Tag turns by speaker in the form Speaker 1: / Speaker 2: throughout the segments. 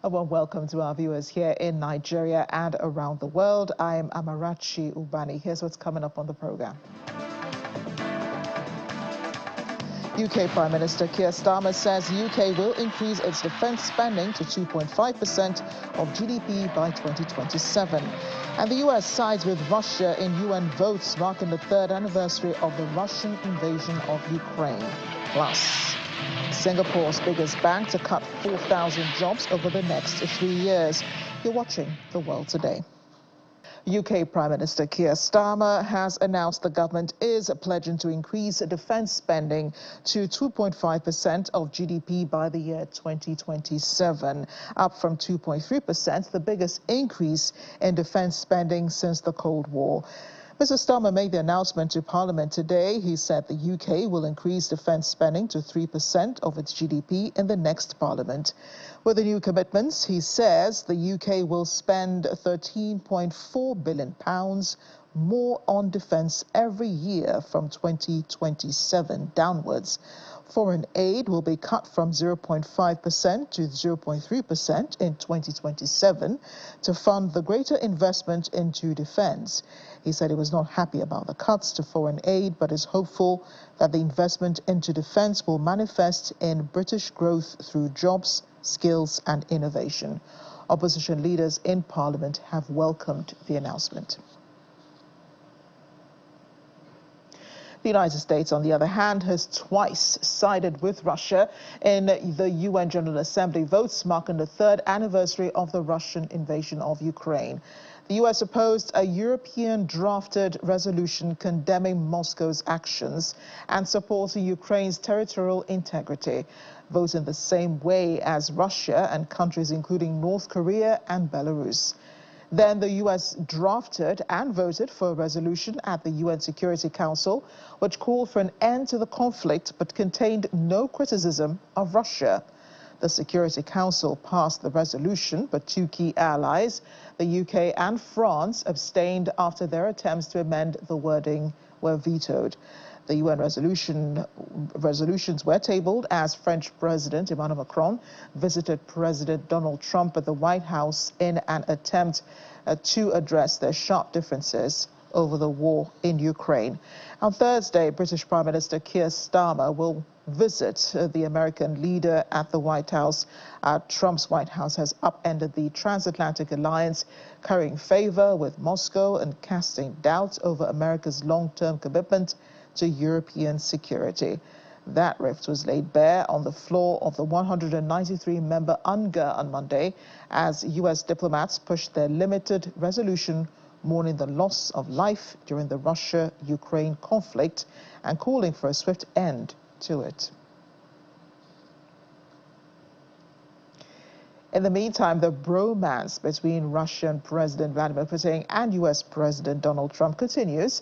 Speaker 1: A warm welcome to our viewers here in Nigeria and around the world. I'm Amarachi Ubani. Here's what's coming up on the program. UK Prime Minister Keir Starmer says UK will increase its defence spending to 2.5% of GDP by 2027. And the US sides with Russia in UN votes marking the third anniversary of the Russian invasion of Ukraine. Plus, Singapore's biggest bank to cut 4,000 jobs over the next 3 years. You're watching The World Today. UK Prime Minister Keir Starmer has announced the government is pledging to increase defence spending to 2.5% of GDP by the year 2027, up from 2.3%, the biggest increase in defence spending since the Cold War. Mr. Starmer made the announcement to Parliament today. He said the UK will increase defence spending to 3% of its GDP in the next Parliament. With the new commitments, he says the UK will spend £13.4 billion more on defence every year from 2027 downwards. Foreign aid will be cut from 0.5% to 0.3% in 2027 to fund the greater investment into defence. He said he was not happy about the cuts to foreign aid, but is hopeful that the investment into defence will manifest in British growth through jobs, skills and innovation. Opposition leaders in Parliament have welcomed the announcement. The United States, on the other hand, has twice sided with Russia in the UN General Assembly votes marking the third anniversary of the Russian invasion of Ukraine. The U.S. opposed a European-drafted resolution condemning Moscow's actions and supporting Ukraine's territorial integrity, voting the same way as Russia and countries including North Korea and Belarus. Then the U.S. drafted and voted for a resolution at the UN Security Council, which called for an end to the conflict but contained no criticism of Russia. The Security Council passed the resolution, but two key allies, the UK and France, abstained after their attempts to amend the wording were vetoed. The UN resolutions were tabled as French President Emmanuel Macron visited President Donald Trump at the White House in an attempt to address their sharp differences over the war in Ukraine. On Thursday, British Prime Minister Keir Starmer will visit the American leader at the White House. Trump's White House has upended the transatlantic alliance, currying favor with Moscow and casting doubt over America's long-term commitment to European security. That rift was laid bare on the floor of the 193-member UNGA on Monday as U.S. diplomats pushed their limited resolution mourning the loss of life during the Russia-Ukraine conflict and calling for a swift end to it. In the meantime, the bromance between Russian President Vladimir Putin and U.S. President Donald Trump continues,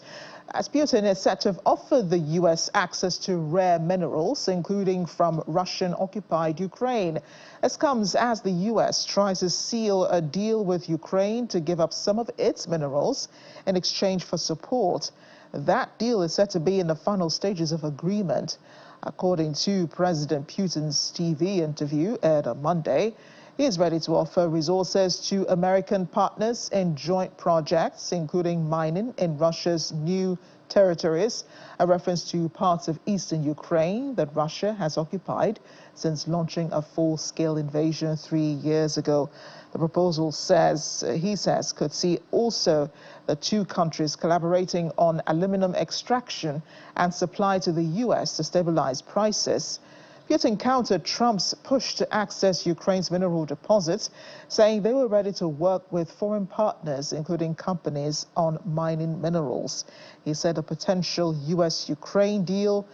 Speaker 1: as Putin is said to have offered the U.S. access to rare minerals, including from Russian-occupied Ukraine. This comes as the U.S. tries to seal a deal with Ukraine to give up some of its minerals in exchange for support. That deal is said to be in the final stages of agreement. According to President Putin's TV interview aired on Monday, he is ready to offer resources to American partners in joint projects, including mining in Russia's new territories, a reference to parts of eastern Ukraine that Russia has occupied since launching a full-scale invasion 3 years ago. The proposal he says, could see also the two countries collaborating on aluminum extraction and supply to the U.S. to stabilize prices. Putin countered Trump's push to access Ukraine's mineral deposits, saying they were ready to work with foreign partners, including companies, on mining minerals. He said a potential U.S.-Ukraine deal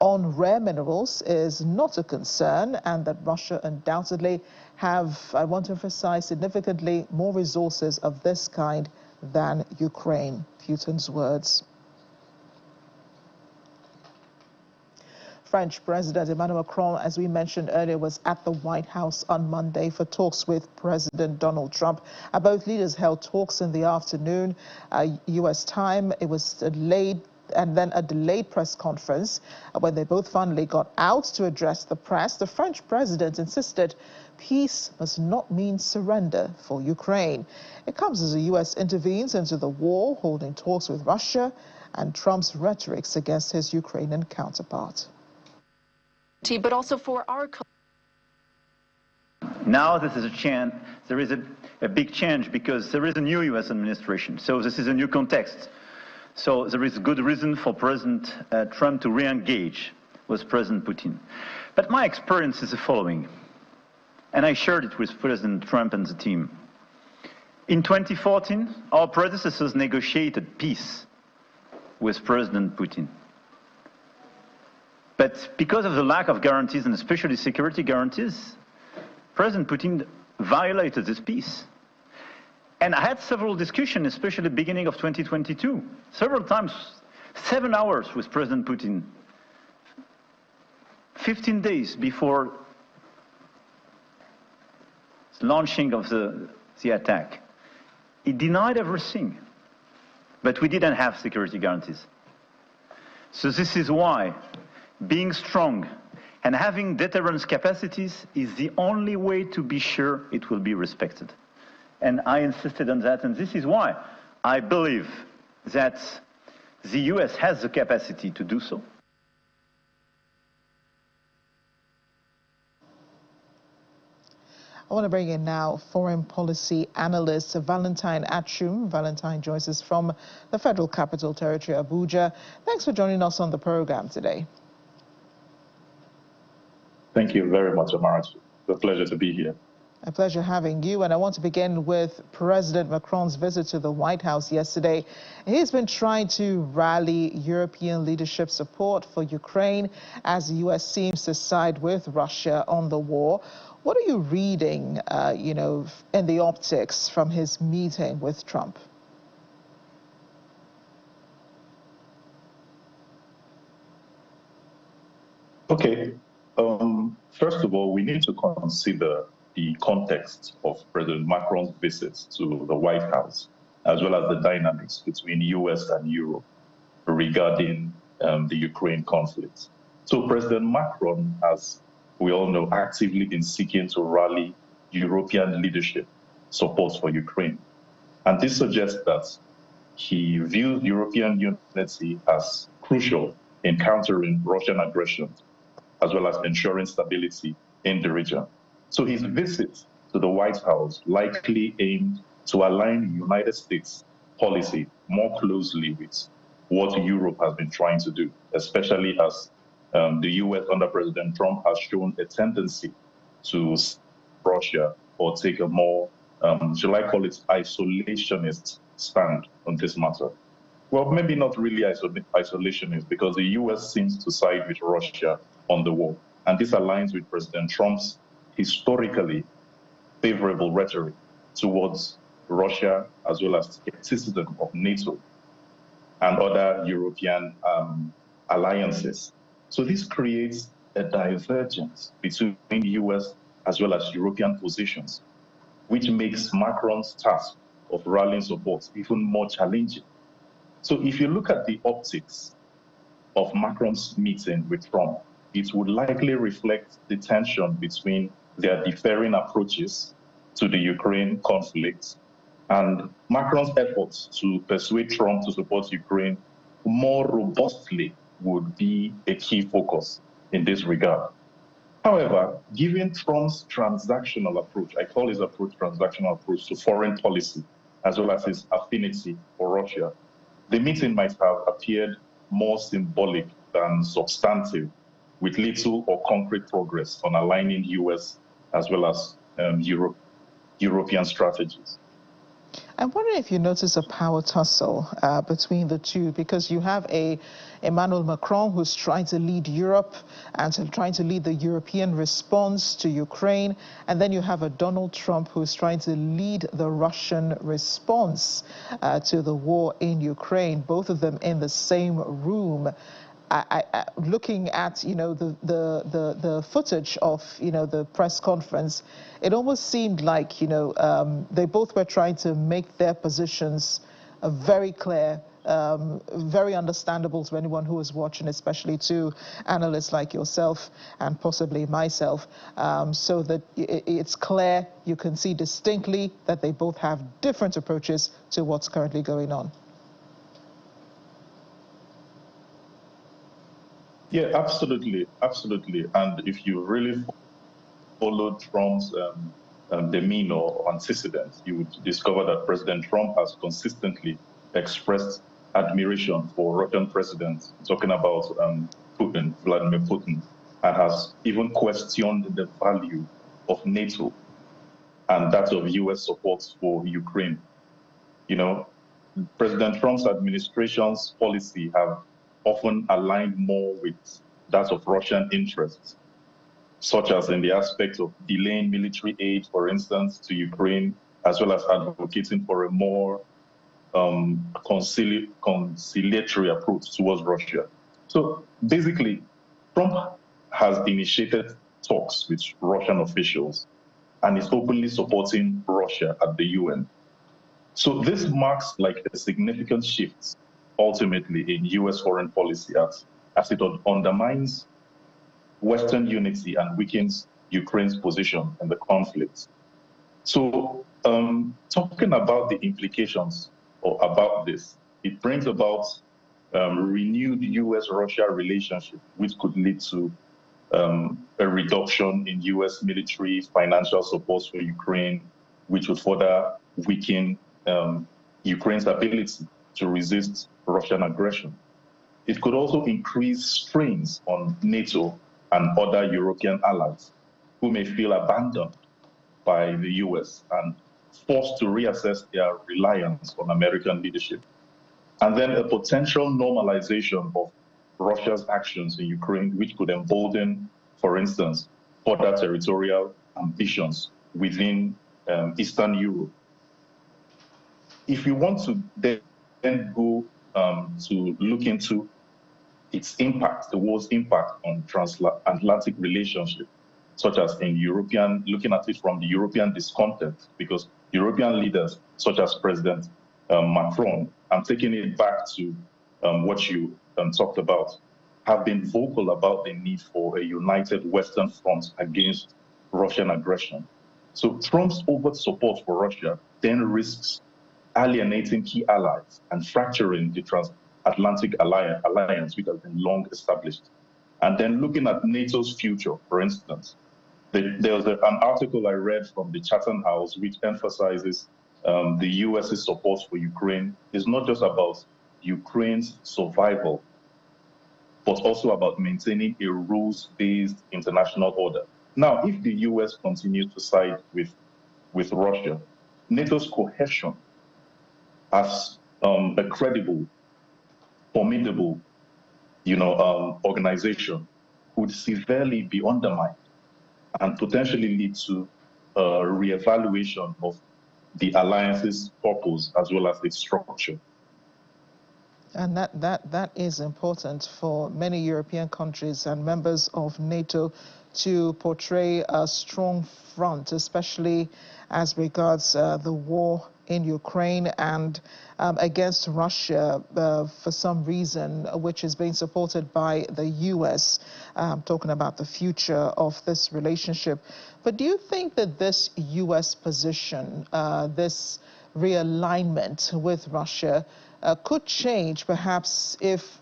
Speaker 1: on rare minerals is not a concern and that Russia undoubtedly have, I want to emphasize, significantly more resources of this kind than Ukraine. Putin's words. French President Emmanuel Macron, as we mentioned earlier, was at the White House on Monday for talks with President Donald Trump. Both leaders held talks in the afternoon, U.S. time. It was delayed, and then a delayed press conference when they both finally got out to address the press. The French president insisted peace must not mean surrender for Ukraine. It comes as the U.S. intervenes into the war, holding talks with Russia, and Trump's rhetorics against his Ukrainian counterpart.
Speaker 2: But also for our...
Speaker 3: Now this is a chance, there is a big change because there is a new U.S. administration. So this is a new context. So there is good reason for President Trump to re-engage with President Putin. But my experience is the following, and I shared it with President Trump and the team. In 2014, our predecessors negotiated peace with President Putin. But because of the lack of guarantees, and especially security guarantees, President Putin violated this peace. And I had several discussions, especially at the beginning of 2022, several times, 7 hours with President Putin, 15 days before the launching of the attack. He denied everything, but we didn't have security guarantees. So this is why being strong and having deterrence capacities is the only way to be sure it will be respected. And I insisted on that, and this is why I believe that the US has the capacity to do so.
Speaker 1: I want to bring in now foreign policy analyst Valentine Achum. Valentine joins us from the Federal Capital Territory, Abuja. Thanks for joining us on the program today.
Speaker 4: Thank you very much, Amara. It's a pleasure to be here.
Speaker 1: A pleasure having you. And I want to begin with President Macron's visit to the White House yesterday. He's been trying to rally European leadership support for Ukraine as the U.S. seems to side with Russia on the war. What are you reading, in the optics from his meeting with Trump?
Speaker 4: Okay. First of all, we need to consider the context of President Macron's visit to the White House, as well as the dynamics between US and Europe regarding the Ukraine conflict. So President Macron, as we all know, actively been seeking to rally European leadership support for Ukraine. And this suggests that he views European unity as crucial in countering Russian aggression, as well as ensuring stability in the region. So his visit to the White House likely aimed to align United States policy more closely with what Europe has been trying to do, especially as the US under President Trump has shown a tendency to Russia or take a more, shall I call it, isolationist stand on this matter. Well, maybe not really isolationist, because the US seems to side with Russia on the war. And this aligns with President Trump's historically favorable rhetoric towards Russia, as well as skepticism of NATO and other European alliances. So this creates a divergence between the US as well as European positions, which makes Macron's task of rallying support even more challenging. So if you look at the optics of Macron's meeting with Trump, it would likely reflect the tension between their differing approaches to the Ukraine conflict and Macron's efforts to persuade Trump to support Ukraine more robustly would be a key focus in this regard. However, given Trump's transactional approach, I call his approach transactional approach to foreign policy, as well as his affinity for Russia, the meeting might have appeared more symbolic than substantive, with little or concrete progress on aligning US as well as European strategies.
Speaker 1: I'm wondering if you notice a power tussle between the two, because you have Emmanuel Macron who's trying to lead Europe and trying to lead the European response to Ukraine, and then you have a Donald Trump who's trying to lead the Russian response to the war in Ukraine, both of them in the same room. Looking at the footage of the press conference, it almost seemed like they both were trying to make their positions very clear very understandable to anyone who is watching, especially to analysts like yourself and possibly myself, so that it's clear, you can see distinctly that they both have different approaches to what's currently going on.
Speaker 4: Yeah, absolutely, absolutely. And if you really followed Trump's demeanor or antecedents, you would discover that President Trump has consistently expressed admiration for Russian president, talking about Putin, Vladimir Putin, and has even questioned the value of NATO and that of U.S. support for Ukraine. You know, President Trump's administration's policy have often aligned more with that of Russian interests, such as in the aspect of delaying military aid, for instance, to Ukraine, as well as advocating for a more conciliatory approach towards Russia. So basically, Trump has initiated talks with Russian officials and is openly supporting Russia at the UN. So this marks like a significant shift ultimately in US foreign policy as it undermines Western unity and weakens Ukraine's position in the conflict. So talking about the implications about this, it brings about renewed US-Russia relationship, which could lead to a reduction in US military financial support for Ukraine, which would further weaken Ukraine's ability to resist Russian aggression. It could also increase strains on NATO and other European allies who may feel abandoned by the US and forced to reassess their reliance on American leadership. And then a potential normalization of Russia's actions in Ukraine, which could embolden, for instance, further territorial ambitions within Eastern Europe. If you want to then go to look into its impact, the war's impact on transatlantic relationship, such as in European, looking at it from the European discontent, because European leaders, such as President Macron, I'm taking it back to what you talked about, have been vocal about the need for a united Western front against Russian aggression. So Trump's overt support for Russia then risks alienating key allies and fracturing the transatlantic alliance, which has been long established. And then looking at NATO's future, for instance, there was an article I read from the Chatham House which emphasizes the US's support for Ukraine is not just about Ukraine's survival, but also about maintaining a rules-based international order. Now, if the US continues to side with Russia, NATO's cohesion as a credible, formidable, organization would severely be undermined and potentially lead to a reevaluation of the alliance's purpose as well as its structure.
Speaker 1: And that is important for many European countries and members of NATO to portray a strong front, especially as regards the war in Ukraine and against Russia for some reason, which is being supported by the U.S., talking about the future of this relationship. But do you think that this U.S. position, this realignment with Russia, could change perhaps if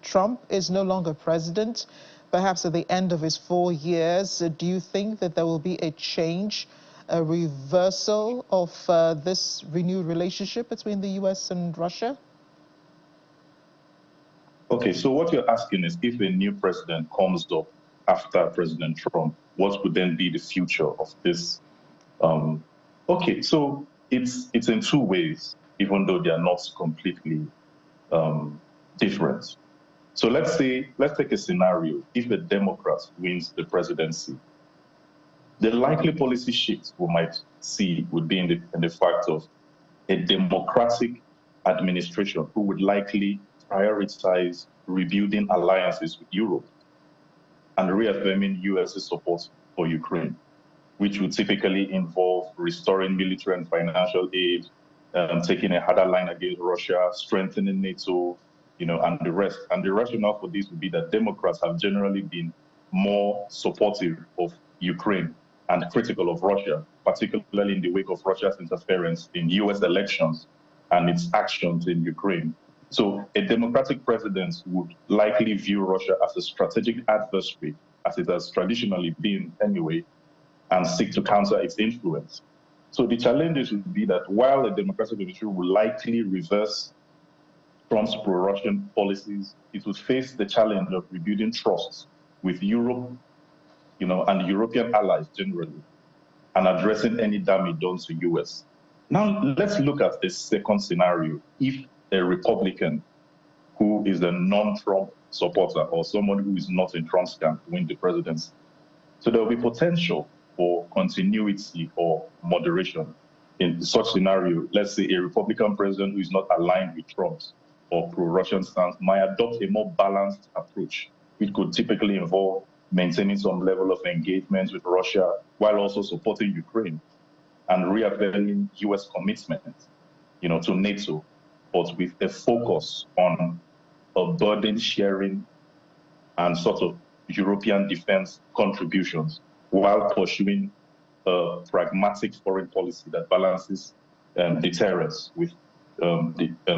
Speaker 1: Trump is no longer president, perhaps at the end of his 4 years? Do you think that there will be a change, a reversal of this renewed relationship between the U.S. and Russia?
Speaker 4: Okay, so what you're asking is if a new president comes up after President Trump, what would then be the future of this? Okay, so it's in two ways, even though they are not completely different. So let's take a scenario. If a Democrat wins the presidency, the likely policy shift we might see would be in the fact of a democratic administration who would likely prioritize rebuilding alliances with Europe and reaffirming U.S.'s support for Ukraine, which would typically involve restoring military and financial aid, taking a harder line against Russia, strengthening NATO, and the rest. And the rationale for this would be that Democrats have generally been more supportive of Ukraine and critical of Russia, particularly in the wake of Russia's interference in US elections and its actions in Ukraine. So a Democratic president would likely view Russia as a strategic adversary, as it has traditionally been anyway, and seek to counter its influence. So the challenges would be that while a Democratic administration will likely reverse Trump's pro-Russian policies, it would face the challenge of rebuilding trust with Europe, and European allies generally, and addressing any damage done to US. Now, let's look at the second scenario. If a Republican who is a non-Trump supporter or someone who is not in Trump's camp win the presidency, so there will be potential for continuity or moderation. In such scenario, let's say a Republican president who is not aligned with Trump's or pro-Russian stance might adopt a more balanced approach, which could typically involve maintaining some level of engagement with Russia while also supporting Ukraine and reaffirming US commitment, to NATO, but with a focus on a burden sharing and sort of European defense contributions while pursuing a pragmatic foreign policy that balances deterrence with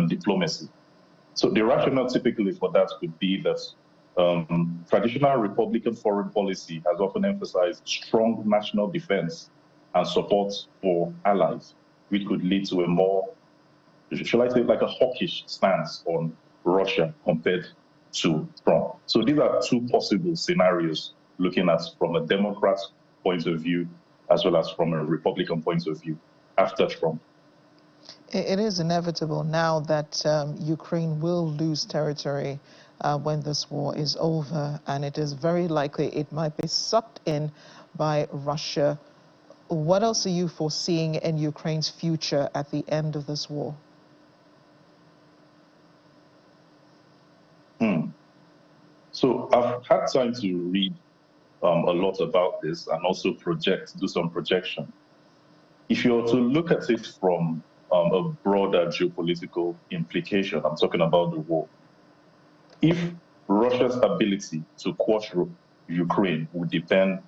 Speaker 4: diplomacy. So the rationale typically for that would be that traditional Republican foreign policy has often emphasized strong national defense and support for allies, which could lead to a more, shall I say, like a hawkish stance on Russia compared to Trump. So these are two possible scenarios looking at from a Democrat point of view as well as from a Republican point of view after Trump.
Speaker 1: It is inevitable now that Ukraine will lose territory when this war is over, and it is very likely it might be sucked in by Russia. What else are you foreseeing in Ukraine's future at the end of this war?
Speaker 4: So I've had time to read a lot about this and also do some projection. If you were to look at it from a broader geopolitical implication, I'm talking about the war. If Russia's ability to quash Ukraine would depend,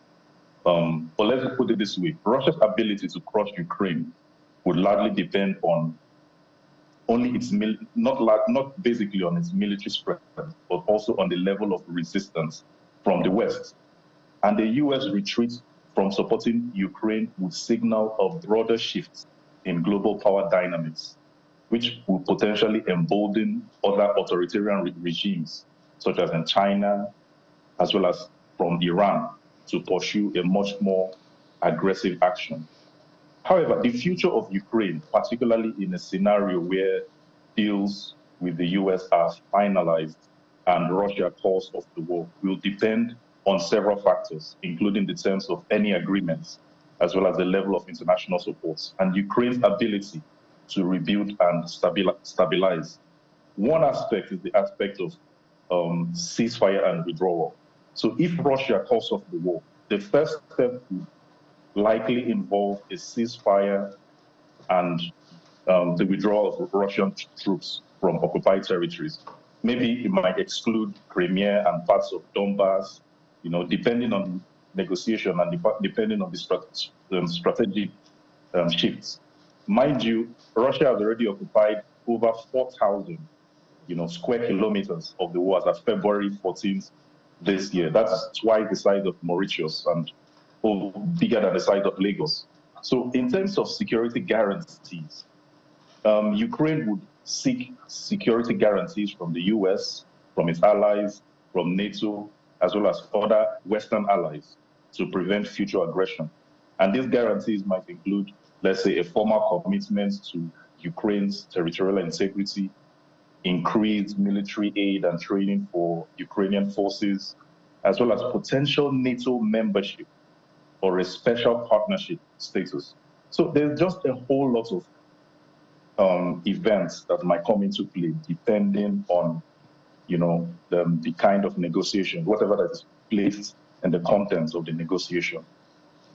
Speaker 4: or let's put it this way, Russia's ability to crush Ukraine would largely depend on only its, not basically on its military strength, but also on the level of resistance from the West. And the US retreat from supporting Ukraine would signal a broader shift in global power dynamics, which will potentially embolden other authoritarian regimes, such as in China, as well as from Iran, to pursue a much more aggressive action. However, the future of Ukraine, particularly in a scenario where deals with the US are finalized and Russia calls off the war, will depend on several factors, including the terms of any agreements, as well as the level of international support, and Ukraine's ability to rebuild and stabilize. One aspect is the aspect of ceasefire and withdrawal. So if Russia calls off the war, the first step would likely involve a ceasefire and the withdrawal of Russian troops from occupied territories. Maybe it might exclude Crimea and parts of Donbass, depending on negotiation and depending on the strategic shifts. Mind you, Russia has already occupied over 4,000, square kilometers of the war as of February 14th this year. That's twice the size of Mauritius and bigger than the size of Lagos. So in terms of security guarantees, Ukraine would seek security guarantees from the US, from its allies, from NATO, as well as other Western allies to prevent future aggression. And these guarantees might include, let's say, a formal commitment to Ukraine's territorial integrity, increased military aid and training for Ukrainian forces, as well as potential NATO membership or a special partnership status. So there's just a whole lot of events that might come into play depending on, the kind of negotiation, whatever that is placed in the contents of the negotiation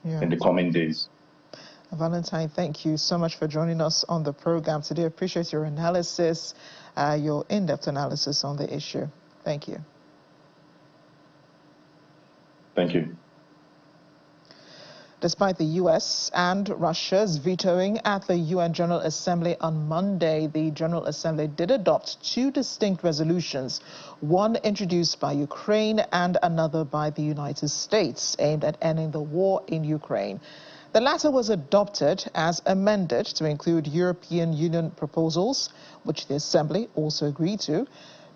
Speaker 4: in the coming days.
Speaker 1: Valentine, thank you so much for joining us on the program today. I appreciate your analysis, your in-depth analysis on the issue. Thank you.
Speaker 4: Thank you.
Speaker 1: Despite the U.S. and Russia's vetoing at the UN General Assembly on Monday, the General Assembly did adopt two distinct resolutions, one introduced by Ukraine and another by the United States, aimed at ending the war in Ukraine. The latter was adopted as amended to include European Union proposals, which the Assembly also agreed to.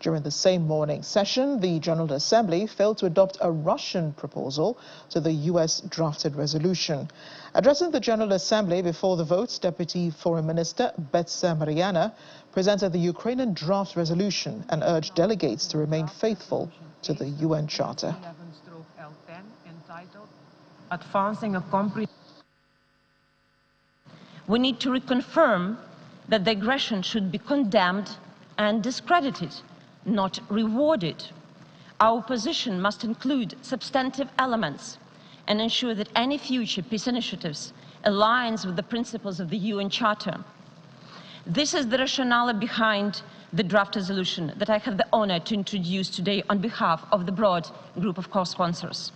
Speaker 1: During the same morning session, the General Assembly failed to adopt a Russian proposal to the U.S. drafted resolution. Addressing the General Assembly before the vote, Deputy Foreign Minister Betsa Mariana presented the Ukrainian draft resolution and urged delegates to remain faithful to the UN Charter.
Speaker 5: Advancing a comprehensive. We need to reconfirm that the aggression should be condemned and discredited, not rewarded. Our position must include substantive elements and ensure that any future peace initiatives aligns with the principles of the UN Charter. This is the rationale behind the draft resolution that I have the honor to introduce today on behalf of the broad group of co-sponsors.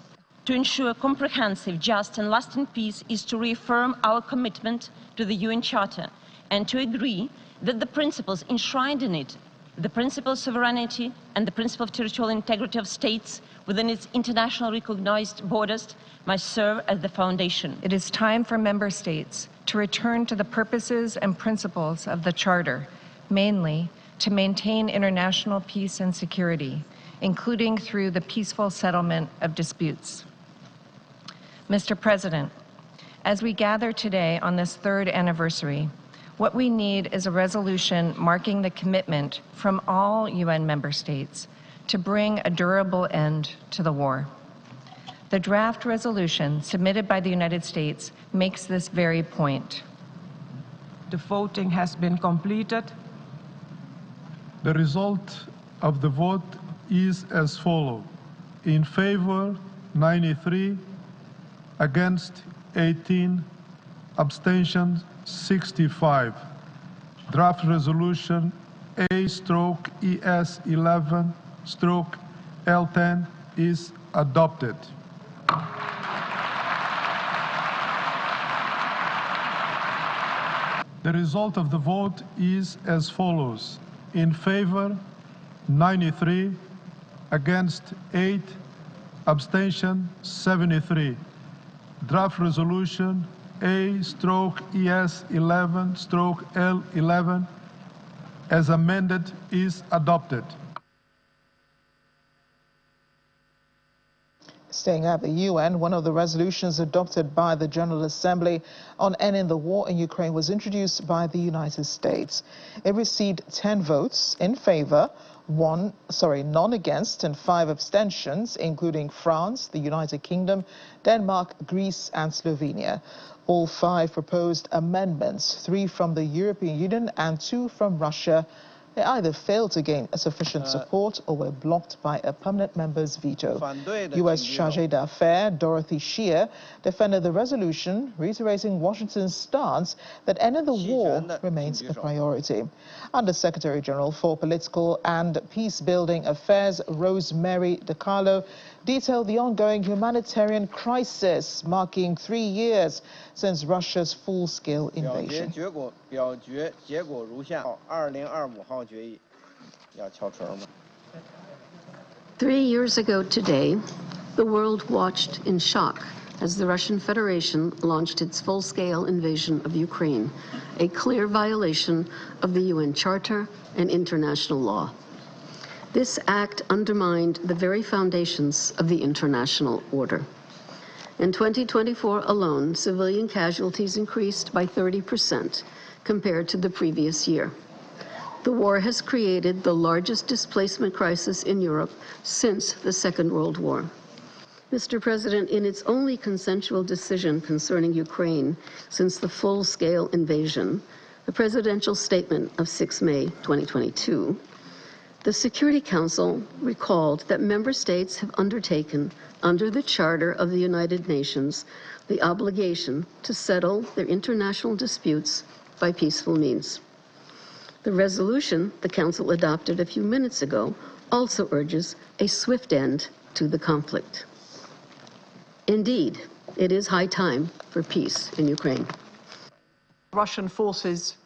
Speaker 5: To ensure comprehensive, just and lasting peace is to reaffirm our commitment to the UN Charter and to agree that the principles enshrined in it, the principle of sovereignty and the principle of territorial integrity of states within its internationally recognized borders, must serve as the foundation.
Speaker 6: It is time for member states to return to the purposes and principles of the Charter, mainly to maintain international peace and security, including through the peaceful settlement of disputes. Mr. President, as we gather today on this third anniversary, what we need is a resolution marking the commitment from all UN member states to bring a durable end to the war. The draft resolution submitted by the United States makes this very point.
Speaker 5: The voting has been completed.
Speaker 7: The result of the vote is as follows. In favor, 93, against 18, abstentions 65. Draft resolution A/ES11/L10 is adopted. The result of the vote is as follows. In favor, 93, against 8, abstention 73. Draft resolution A/ES11/L11 as amended is adopted.
Speaker 1: Staying at the UN, one of the resolutions adopted by the General Assembly on ending the war in Ukraine was introduced by the United States. It received 10 votes in favor, none against, and 5 abstentions, including France, the United Kingdom, Denmark, Greece, and Slovenia. All 5 proposed amendments, 3 from the European Union and 2 from Russia. They either failed to gain sufficient support or were blocked by a permanent member's veto. U.S. Chargé d'Affaires Dorothy Scheer defended the resolution, reiterating Washington's stance that ending the war remains a priority. Under-Secretary General for Political and Peace-Building Affairs Rosemary DiCarlo detailed the ongoing humanitarian crisis, marking 3 years since Russia's full-scale invasion.
Speaker 8: 3 years ago today, the world watched in shock as the Russian Federation launched its full-scale invasion of Ukraine, a clear violation of the UN Charter and international law. This act undermined the very foundations of the international order. In 2024 alone, civilian casualties increased by 30% compared to the previous year. The war has created the largest displacement crisis in Europe since the Second World War. Mr. President, in its only consensual decision concerning Ukraine since the full-scale invasion, the presidential statement of 6 May 2022, the Security Council recalled that member states have undertaken, under the Charter of the United Nations, the obligation to settle their international disputes by peaceful means. The resolution the Council adopted a few minutes ago also urges a swift end to the conflict. Indeed, it is high time for peace in Ukraine.
Speaker 1: Russian forces.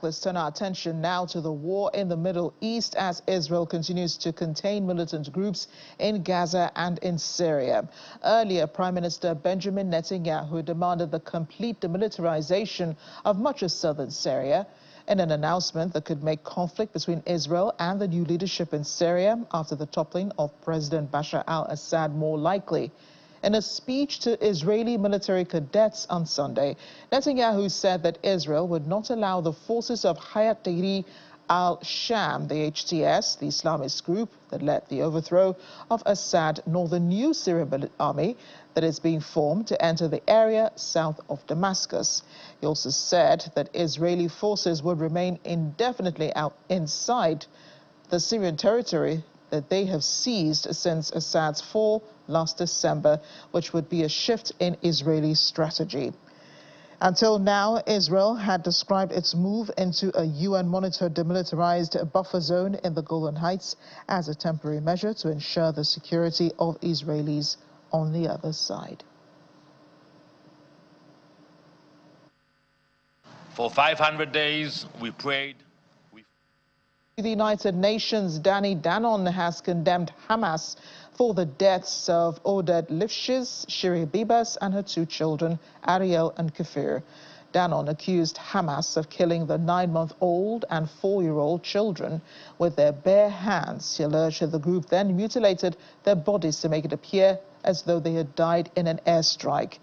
Speaker 1: Let's turn our attention now to the war in the Middle East as Israel continues to contain militant groups in Gaza and in Syria. Earlier, Prime Minister Benjamin Netanyahu demanded the complete demilitarization of much of southern Syria in an announcement that could make conflict between Israel and the new leadership in Syria after the toppling of President Bashar al-Assad more likely. In a speech to Israeli military cadets on Sunday, Netanyahu said that Israel would not allow the forces of Hayat Tahrir al-Sham, the HTS, the Islamist group that led the overthrow of Assad, nor the new Syrian army that is being formed to enter the area south of Damascus. He also said that Israeli forces would remain indefinitely inside the Syrian territory that they have seized since Assad's fall last December, which would be a shift in Israeli strategy. Until now, Israel had described its move into a UN-monitored demilitarized buffer zone in the Golan Heights as a temporary measure to ensure the security of Israelis on the other side.
Speaker 9: For 500 days, we prayed.
Speaker 1: The United Nations' Danny Danon has condemned Hamas for the deaths of Oded Lifshitz, Shiri Bibas, and her two children, Ariel and Kafir. Danon accused Hamas of killing the 9-month-old and 4-year-old children with their bare hands. He alleged that the group then mutilated their bodies to make it appear as though they had died in an airstrike.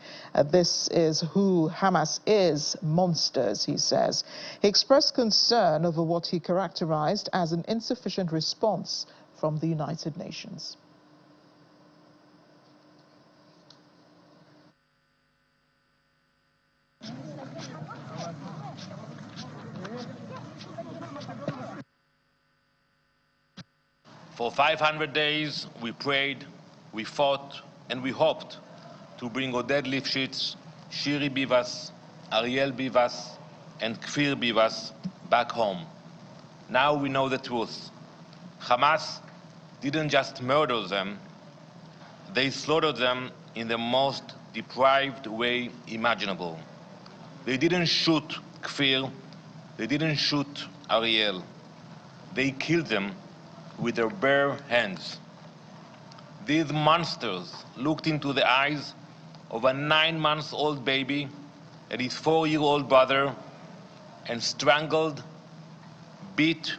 Speaker 1: This is who Hamas is, monsters, he says. He expressed concern over what he characterized as an insufficient response from the United Nations.
Speaker 9: For 500 days, we prayed, we fought, and we hoped to bring Oded Lifshitz, Shiri Bibas, Ariel Bibas, and Kfir Bibas back home. Now we know the truth. Hamas didn't just murder them, they slaughtered them in the most deprived way imaginable. They didn't shoot Kfir, they didn't shoot Ariel. They killed them with their bare hands. These monsters looked into the eyes of a 9-month-old baby and his 4-year-old brother and strangled, beat,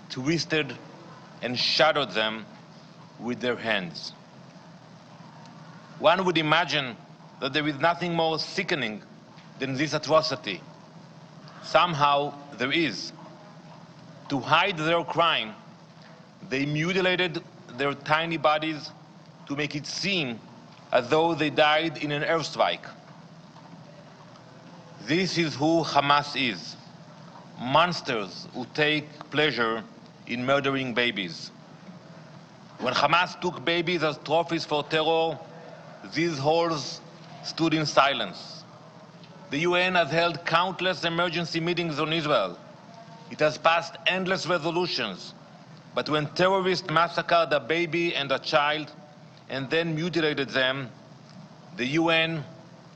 Speaker 9: twisted, and shattered them with their hands. One would imagine that there is nothing more sickening than this atrocity. Somehow there is. To hide their crime, they mutilated their tiny bodies to make it seem as though they died in an airstrike. This is who Hamas is. Monsters who take pleasure in murdering babies. When Hamas took babies as trophies for terror, these horrors stood in silence. The UN has held countless emergency meetings on Israel. It has passed endless resolutions. But when terrorists massacred a baby and a child and then mutilated them, the UN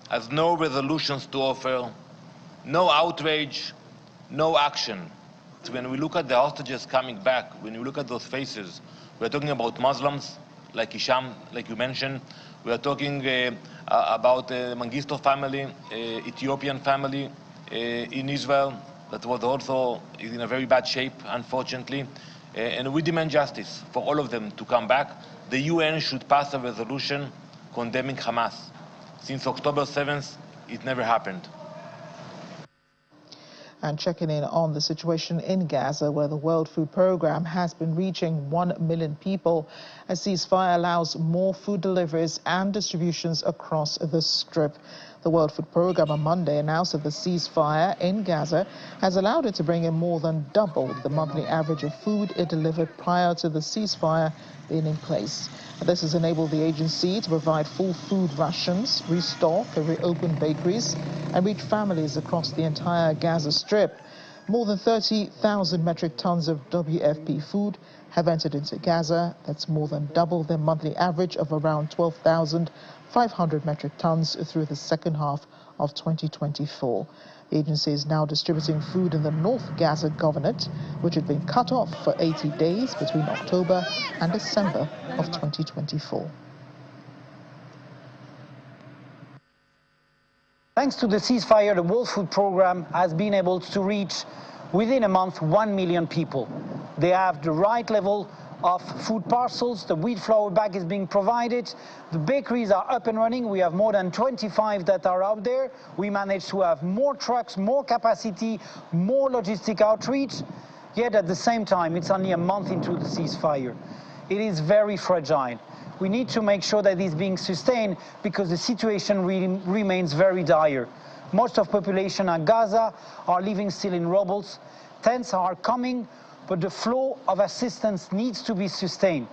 Speaker 9: has no resolutions to offer, no outrage, no action. When we look at the hostages coming back, when we look at those faces, we're talking about Muslims, like Hisham, like you mentioned. We are talking about the Mengistu family, Ethiopian family in Israel that was also in a very bad shape, unfortunately. And we demand justice for all of them to come back. The UN should pass a resolution condemning Hamas. Since October 7th, it never happened.
Speaker 1: And checking in on the situation in Gaza, where the World Food Programme has been reaching 1 million people. A ceasefire allows more food deliveries and distributions across the Strip. The World Food Programme on Monday announced that the ceasefire in Gaza has allowed it to bring in more than double the monthly average of food it delivered prior to the ceasefire being in place. This has enabled the agency to provide full food rations, restock and reopen bakeries, and reach families across the entire Gaza Strip. More than 30,000 metric tons of WFP food have entered into Gaza. That's more than double their monthly average of around 12,500 metric tons through the second half of 2024. The agency is now distributing food in the North Gaza Governorate, which had been cut off for 80 days between October and December of 2024.
Speaker 10: Thanks to the ceasefire, the World Food Programme has been able to reach, within a month, 1 million people. They have the right level of food parcels, the wheat flour bag is being provided, the bakeries are up and running, we have more than 25 that are out there. We managed to have more trucks, more capacity, more logistic outreach, yet at the same time, it's only a month into the ceasefire. It is very fragile. We need to make sure that it's being sustained because the situation remains very dire. Most of the population in Gaza are living still in rubble. Tents are coming, but the flow of assistance needs to be sustained.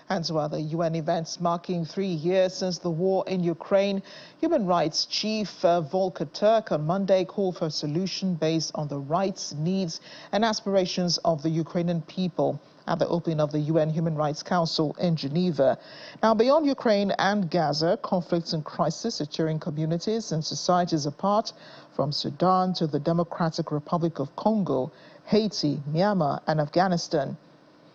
Speaker 1: And to other UN events marking 3 years since the war in Ukraine, Human Rights Chief Volker Turk on Monday called for a solution based on the rights, needs and aspirations of the Ukrainian people at the opening of the UN Human Rights Council in Geneva. Now, beyond Ukraine and Gaza, conflicts and crisis are tearing communities and societies apart, from Sudan to the Democratic Republic of Congo, Haiti, Myanmar and Afghanistan.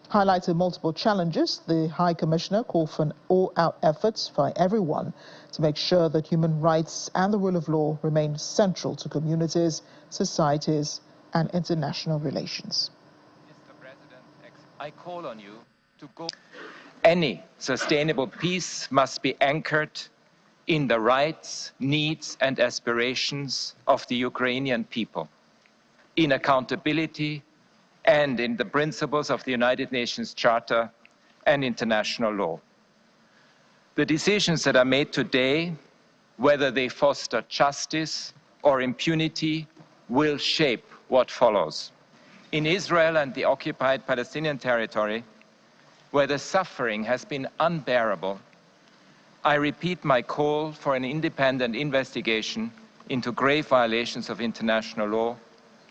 Speaker 1: Highlighted multiple challenges, the High Commissioner called for an all-out effort by everyone to make sure that human rights and the rule of law remain central to communities, societies, and international relations.
Speaker 11: Mr. President, I call on you to go. Any sustainable peace must be anchored in the rights, needs, and aspirations of the Ukrainian people, in accountability, and in the principles of the United Nations Charter and international law. The decisions that are made today, whether they foster justice or impunity, will shape what follows. In Israel and the occupied Palestinian territory, where the suffering has been unbearable, I repeat my call for an independent investigation into grave violations of international law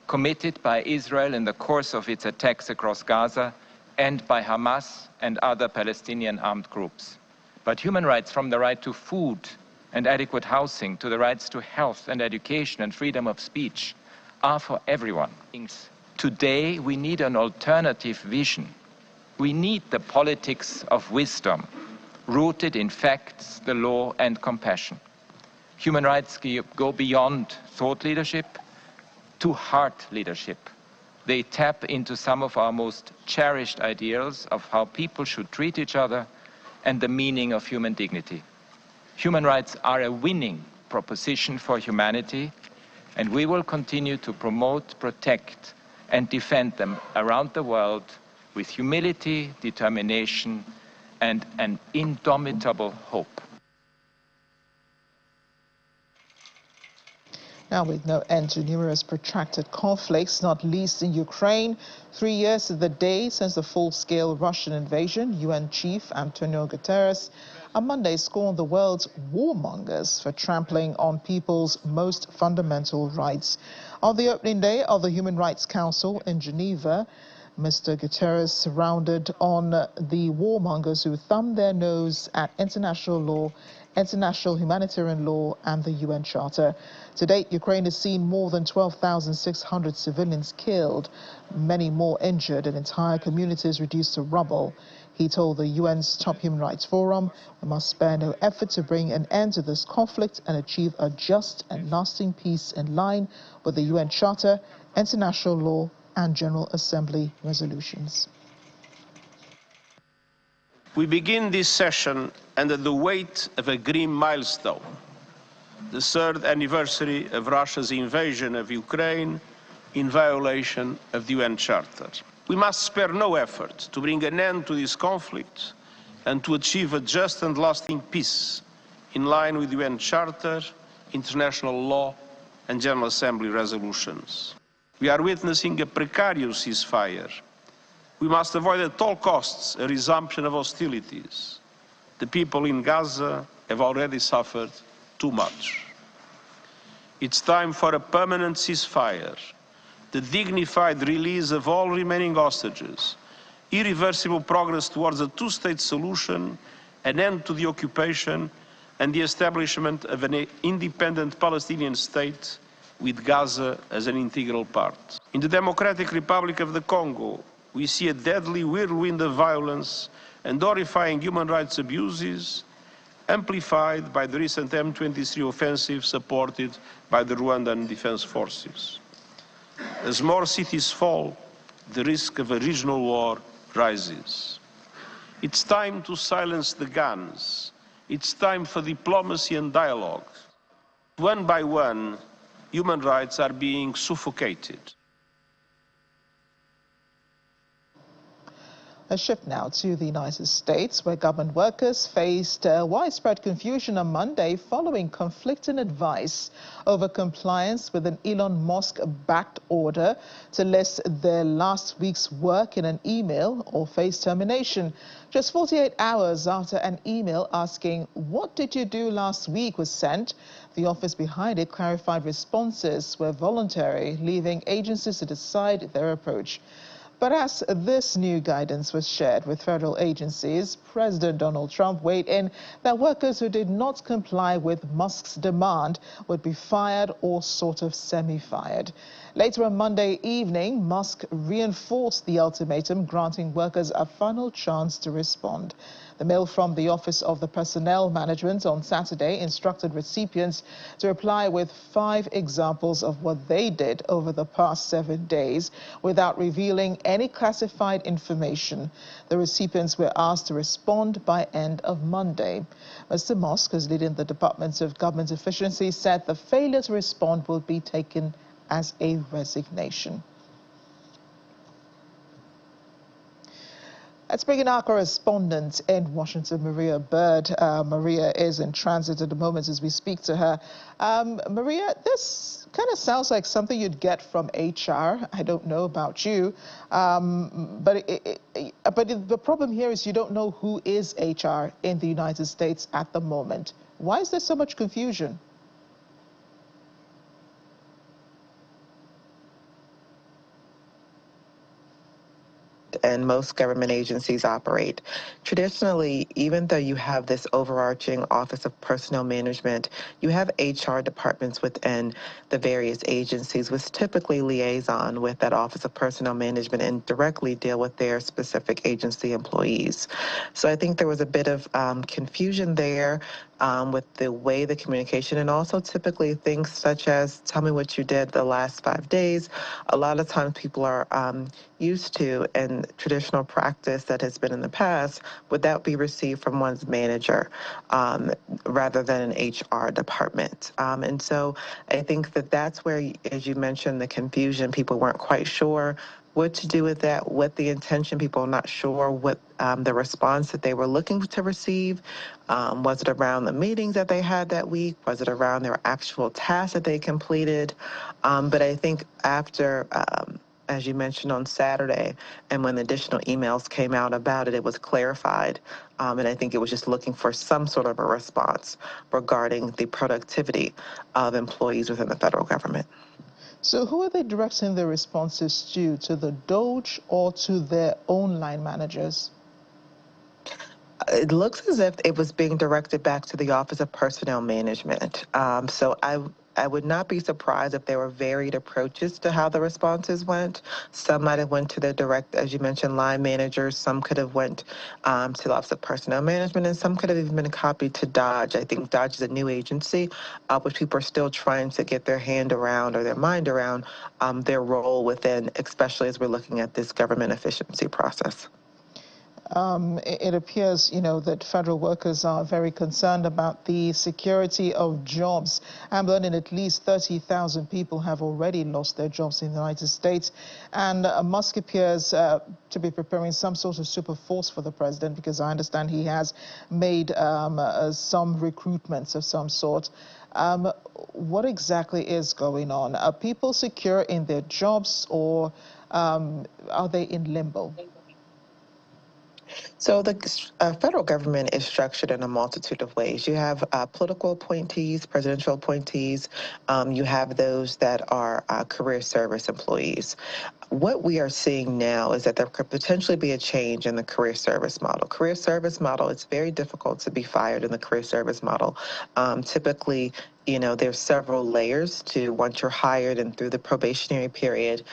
Speaker 11: committed by Israel in the course of its attacks across Gaza and by Hamas and other Palestinian armed groups. But human rights, from the right to food and adequate housing to the rights to health and education and freedom of speech, are for everyone. Today, we need an alternative vision. We need the politics of wisdom, rooted in facts, the law, and compassion. Human rights go beyond thought leadership to heart leadership. They tap into some of our most cherished ideals of how people should treat each other and the meaning of human dignity. Human rights are a winning proposition for humanity, and we will continue to promote, protect, and defend them around the world with humility, determination, and an indomitable hope.
Speaker 1: Now, with no end to numerous protracted conflicts, not least in Ukraine, 3 years to the day since the full-scale Russian invasion, UN Chief Antonio Guterres on Monday scorned the world's warmongers for trampling on people's most fundamental rights. On the opening day of the Human Rights Council in Geneva, Mr. Guterres surrounded on the warmongers who thumb their nose at international law, international humanitarian law and the UN Charter. To date, Ukraine has seen more than 12,600 civilians killed, many more injured, and entire communities reduced to rubble. He told the UN's top human rights forum, we must spare no effort to bring an end to this conflict and achieve a just and lasting peace in line with the UN Charter, international law and General Assembly resolutions.
Speaker 12: We begin this session under the weight of a grim milestone, the third anniversary of Russia's invasion of Ukraine in violation of the UN Charter. We must spare no effort to bring an end to this conflict and to achieve a just and lasting peace in line with UN Charter, international law and General Assembly resolutions. We are witnessing a precarious ceasefire. We must avoid at all costs a resumption of hostilities. The people in Gaza have already suffered too much. It's time for a permanent ceasefire, the dignified release of all remaining hostages, irreversible progress towards a two-state solution, an end to the occupation, and the establishment of an independent Palestinian state with Gaza as an integral part. In the Democratic Republic of the Congo, we see a deadly whirlwind of violence and horrifying human rights abuses, amplified by the recent M23 offensive supported by the Rwandan Defense Forces. As more cities fall, the risk of a regional war rises. It's time to silence the guns. It's time for diplomacy and dialogue. One by one, human rights are being suffocated.
Speaker 1: A shift now to the United States, where government workers faced widespread confusion on Monday following conflicting advice over compliance with an Elon Musk-backed order to list their last week's work in an email or face termination. Just 48 hours after an email asking, "What did you do last week?" was sent, the office behind it clarified responses were voluntary, leaving agencies to decide their approach. But as this new guidance was shared with federal agencies, President Donald Trump weighed in that workers who did not comply with Musk's demand would be fired or sort of semi-fired. Later on Monday evening, Musk reinforced the ultimatum, granting workers a final chance to respond. The mail from the Office of the Personnel Management on Saturday instructed recipients to reply with 5 examples of what they did over the past 7 days without revealing any classified information. The recipients were asked to respond by end of Monday. Mr. Musk, who's leading the Department of Government Efficiency, said the failure to respond will be taken as a resignation. Let's bring in our correspondent in Washington, Maria Bird. Maria is in transit at the moment as we speak to her. Maria, this kind of sounds like something you'd get from HR. I don't know about you, but the problem here is you don't know who is HR in the United States at the moment. Why is there so much confusion?
Speaker 13: And most government agencies operate. Traditionally, even though you have this overarching Office of Personnel Management, you have HR departments within the various agencies, which typically liaison with that Office of Personnel Management and directly deal with their specific agency employees. So I think there was a bit of confusion there with the way the communication, and also typically things such as, tell me what you did the last 5 days. A lot of times people are used to, and traditional practice that has been in the past, would that be received from one's manager rather than an HR department. And so I think that that's where, as you mentioned, the confusion, people weren't quite sure what to do with that, what the intention, people are not sure what the response that they were looking to receive. Was it around the meetings that they had that week? Was it around their actual tasks that they completed? But I think after, as you mentioned on Saturday, and when additional emails came out about it, it was clarified. And I think it was just looking for some sort of a response regarding the productivity of employees within the federal government.
Speaker 1: So who are they directing their responses to the DOJ or to their own line managers?
Speaker 13: It looks as if it was being directed back to the Office of Personnel Management. So I would not be surprised if there were varied approaches to how the responses went. Some might have went to their direct, as you mentioned, line managers. Some could have went to the Office of Personnel Management, and some could have even been copied to DOJ. I think DOJ is a new agency, which people are still trying to get their hand around or their mind around their role within, especially as we're looking at this government efficiency process.
Speaker 1: It appears, that federal workers are very concerned about the security of jobs. I'm learning at least 30,000 people have already lost their jobs in the United States. And Musk appears to be preparing some sort of super force for the president, because I understand he has made some recruitments of some sort. What exactly is going on? Are people secure in their jobs, or are they in limbo?
Speaker 13: So the federal government is structured in a multitude of ways. You have political appointees, presidential appointees. You have those that are career service employees. What we are seeing now is that there could potentially be a change in the career service model. Career service model, it's very difficult to be fired in the career service model. Typically, there's several layers to once you're hired, and through the probationary period,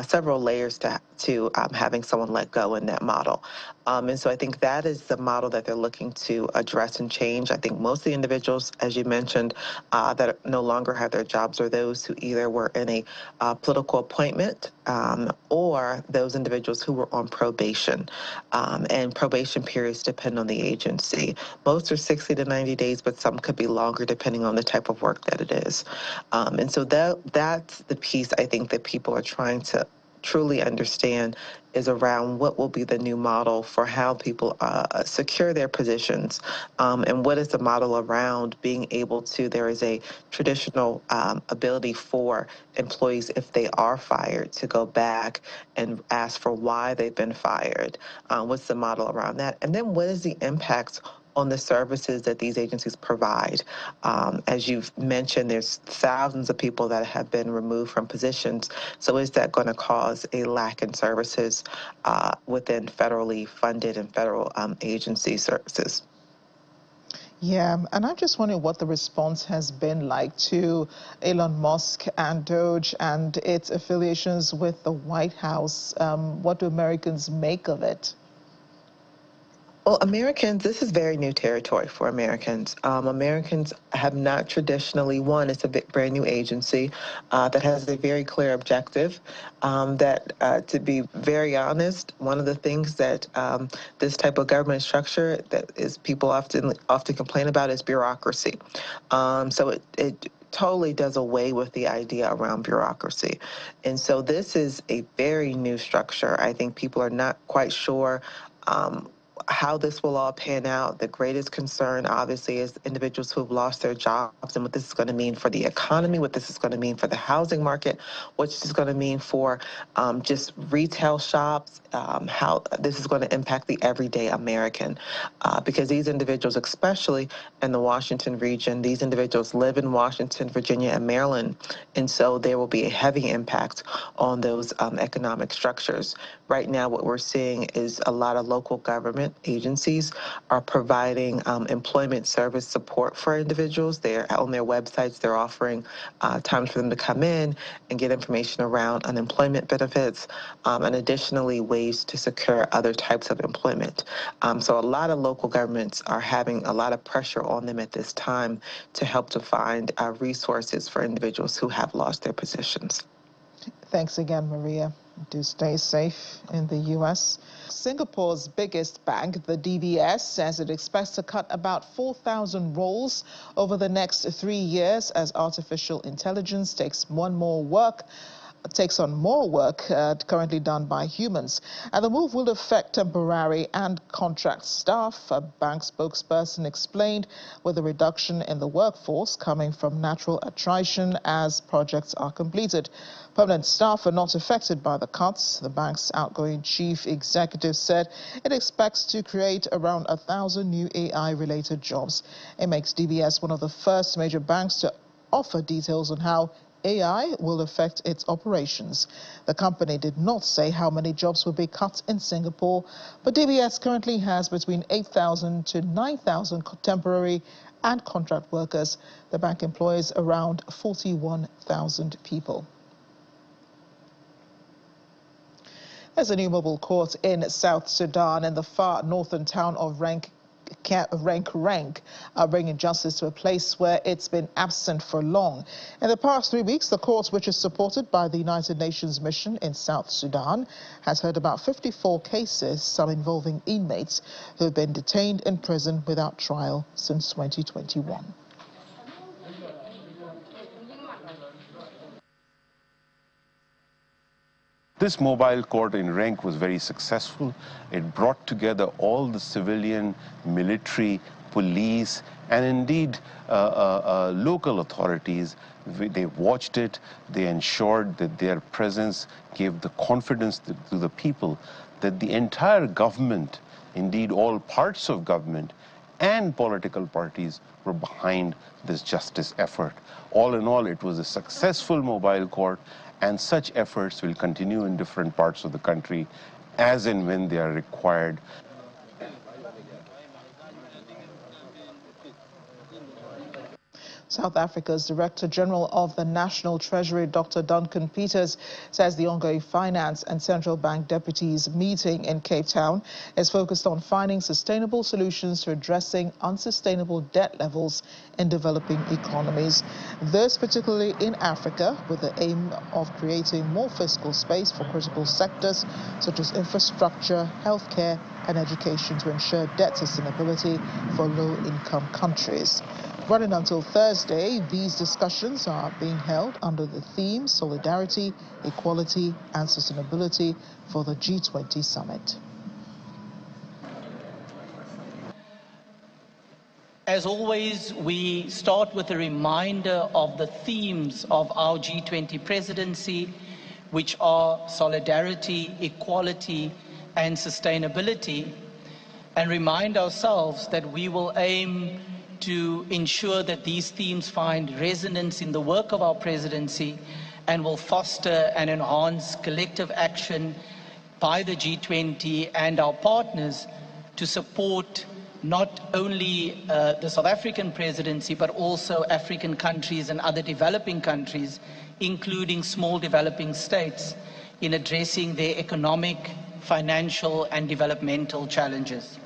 Speaker 13: several layers to having someone let go in that model. And so I think that is the model that they're looking to address and change. I think most of the individuals, as you mentioned, that no longer have their jobs are those who either were in a political appointment or those individuals who were on probation. And probation periods depend on the agency. Most are 60 to 90 days, but some could be longer depending on the type of work that it is. And so that's the piece I think that people are trying to truly understand, is around what will be the new model for how people secure their positions, and what is the model around being able to, there is a traditional ability for employees, if they are fired, to go back and ask for why they've been fired. What's the model around that? And then what is the impact on the services that these agencies provide? As you've mentioned, there's thousands of people that have been removed from positions. So is that going to cause a lack in services within federally funded and federal agency services?
Speaker 1: Yeah, and I'm just wondering what the response has been like to Elon Musk and Doge and its affiliations with the White House. What do Americans make of it?
Speaker 13: Well, Americans, this is very new territory for Americans. Americans have not traditionally, it's a brand new agency that has a very clear objective. To be very honest, one of the things that this type of government structure that is people often complain about is bureaucracy. So it totally does away with the idea around bureaucracy. And so this is a very new structure. I think people are not quite sure how this will all pan out. The greatest concern, obviously, is individuals who have lost their jobs and what this is going to mean for the economy, what this is going to mean for the housing market, what this is going to mean for just retail shops, how this is going to impact the everyday American. Because these individuals, especially in the Washington region, these individuals live in Washington, Virginia, and Maryland. And so there will be a heavy impact on those economic structures. Right now, what we're seeing is a lot of local government agencies are providing employment service support for individuals. They're on their websites, they're offering times for them to come in and get information around unemployment benefits, and additionally ways to secure other types of employment. So a lot of local governments are having a lot of pressure on them at this time to help to find resources for individuals who have lost their positions.
Speaker 1: Thanks again, Maria. Do stay safe in the U.S. Singapore's biggest bank, the DBS, says it expects to cut about 4,000 roles over the next 3 years as artificial intelligence takes on more work currently done by humans. And the move will affect temporary and contract staff. A bank spokesperson explained, with a reduction in the workforce coming from natural attrition as projects are completed. Permanent staff are not affected by the cuts. The bank's outgoing chief executive said it expects to create around 1,000 new AI-related jobs. It makes DBS one of the first major banks to offer details on how AI will affect its operations. The company did not say how many jobs will be cut in Singapore, but DBS currently has between 8,000 to 9,000 temporary and contract workers. The bank employs around 41,000 people. There's a new mobile court in South Sudan in the far northern town of bringing justice to a place where it's been absent for long. In the past 3 weeks, the court, which is supported by the United Nations mission in South Sudan, has heard about 54 cases, some involving inmates who have been detained in prison without trial since 2021.
Speaker 14: This mobile court in Renk was very successful. It brought together all the civilian, military, police, and indeed local authorities. They watched it. They ensured that their presence gave the confidence to the people that the entire government, indeed all parts of government and political parties, were behind this justice effort. All in all, it was a successful mobile court, and such efforts will continue in different parts of the country as and when they are required.
Speaker 1: South Africa's Director General of the National Treasury, Dr. Duncan Peters, says the ongoing finance and central bank deputies meeting in Cape Town is focused on finding sustainable solutions to addressing unsustainable debt levels in developing economies. This particularly in Africa, with the aim of creating more fiscal space for critical sectors such as infrastructure, healthcare and education to ensure debt sustainability for low-income countries. Running until Thursday, these discussions are being held under the theme Solidarity, Equality and Sustainability for the G20 Summit.
Speaker 15: As always, we start with a reminder of the themes of our G20 presidency, which are solidarity, equality and sustainability, and remind ourselves that we will aim to ensure that these themes find resonance in the work of our presidency and will foster and enhance collective action by the G20 and our partners to support not only the South African presidency, but also African countries and other developing countries, including small developing states, in addressing their economic, financial and developmental challenges.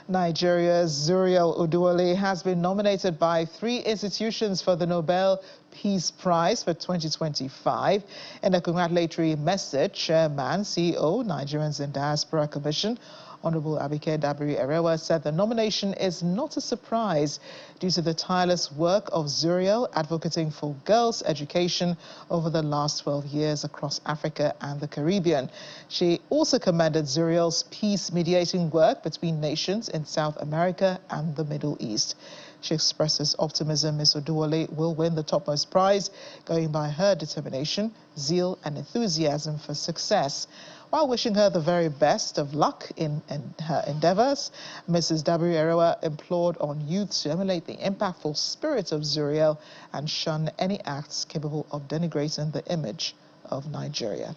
Speaker 1: Nigeria's Zuriel Oduwole has been nominated by 3 institutions for the Nobel Peace Prize for 2025. In a congratulatory message, Chairman, CEO, Nigerians in Diaspora Commission, Honorable Abike Dabiri-Erewa, said the nomination is not a surprise due to the tireless work of Zuriel advocating for girls' education over the last 12 years across Africa and the Caribbean. She also commended Zuriel's peace mediating work between nations in South America and the Middle East. She expresses optimism Ms. Oduwole will win the topmost prize, going by her determination, zeal and enthusiasm for success. While wishing her the very best of luck in her endeavors, Mrs. Dabiri-Erewa implored on youth to emulate the impactful spirit of Zuriel and shun any acts capable of denigrating the image of Nigeria.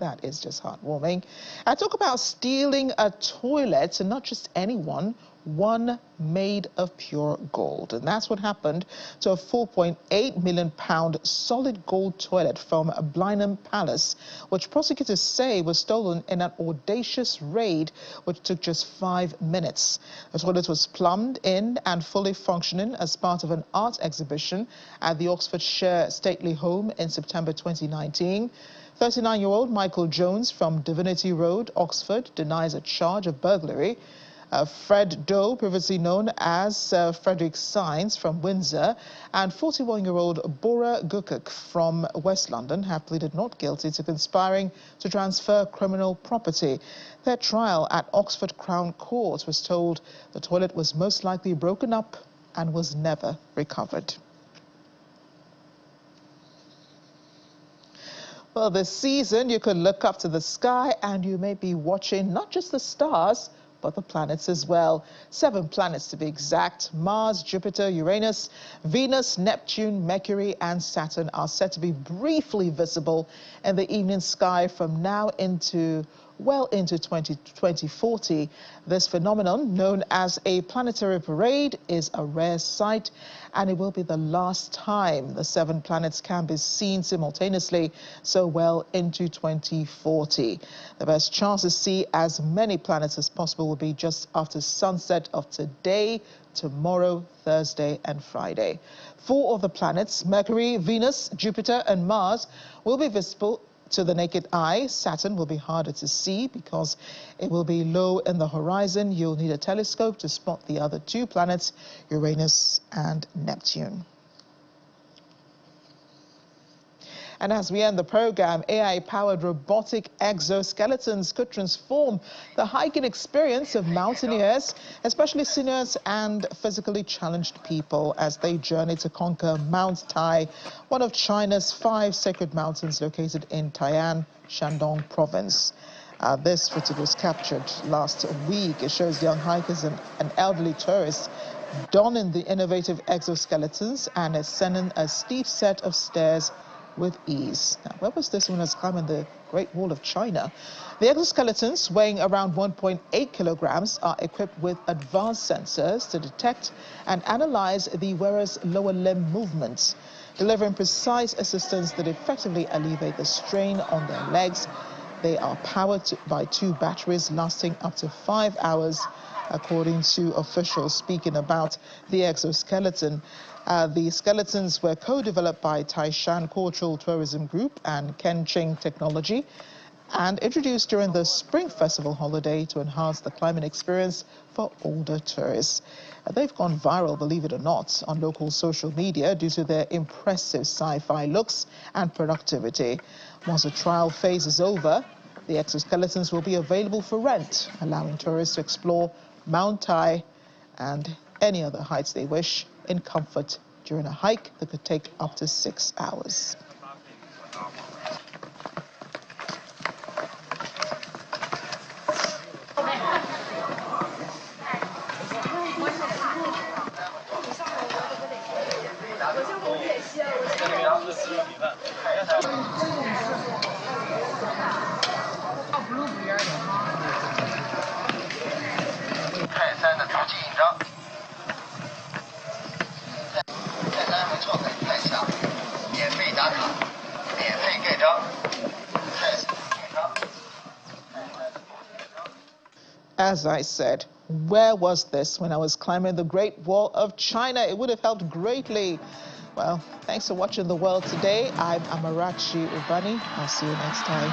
Speaker 1: That is just heartwarming. I talk about stealing a toilet, and not just anyone, one made of pure gold. And that's what happened to a £4.8 million solid gold toilet from Blenheim Palace, which prosecutors say was stolen in an audacious raid which took just 5 minutes. The toilet was plumbed in and fully functioning as part of an art exhibition at the Oxfordshire Stately Home in September 2019. 39-year-old Michael Jones from Divinity Road, Oxford, denies a charge of burglary. Fred Doe, previously known as Frederick Sines from Windsor, and 41-year-old Bora Gukuk from West London have pleaded not guilty to conspiring to transfer criminal property. Their trial at Oxford Crown Court was told the toilet was most likely broken up and was never recovered. Well, this season, you could look up to the sky and you may be watching not just the stars, but the planets as well. 7 planets to be exact. Mars, Jupiter, Uranus, Venus, Neptune, Mercury and Saturn are set to be briefly visible in the evening sky from now into well into 2040. This phenomenon, known as a planetary parade, is a rare sight, and it will be the last time the 7 planets can be seen simultaneously so well into 2040. The best chance to see as many planets as possible will be just after sunset of today, tomorrow, Thursday and Friday. 4 of the planets, Mercury, Venus, Jupiter and Mars, will be visible to the naked eye. Saturn will be harder to see because it will be low in the horizon. You'll need a telescope to spot the other 2 planets, Uranus and Neptune. And as we end the program, AI-powered robotic exoskeletons could transform the hiking experience of mountaineers, especially seniors and physically challenged people, as they journey to conquer Mount Tai, one of China's 5 sacred mountains located in Tai'an, Shandong province. This footage was captured last week. It shows young hikers and elderly tourists donning the innovative exoskeletons and ascending a steep set of stairs with ease. Now, where was this when I was climbing the Great Wall of China? The exoskeletons, weighing around 1.8 kilograms, are equipped with advanced sensors to detect and analyze the wearer's lower limb movements, delivering precise assistance that effectively alleviate the strain on their legs. They are powered by 2 batteries lasting up to 5 hours, according to officials speaking about the exoskeleton. The skeletons were co-developed by Taishan Cultural Tourism Group and Kenching Technology and introduced during the Spring Festival holiday to enhance the climbing experience for older tourists. They've gone viral, believe it or not, on local social media due to their impressive sci-fi looks and productivity. Once the trial phase is over, the exoskeletons will be available for rent, allowing tourists to explore Mount Tai and any other heights they wish in comfort during a hike that could take up to 6 hours. As I said, where was this when I was climbing the Great Wall of China? It would have helped greatly. Well, thanks for watching The World Today. I'm Amarachi Ubani. I'll see you next time.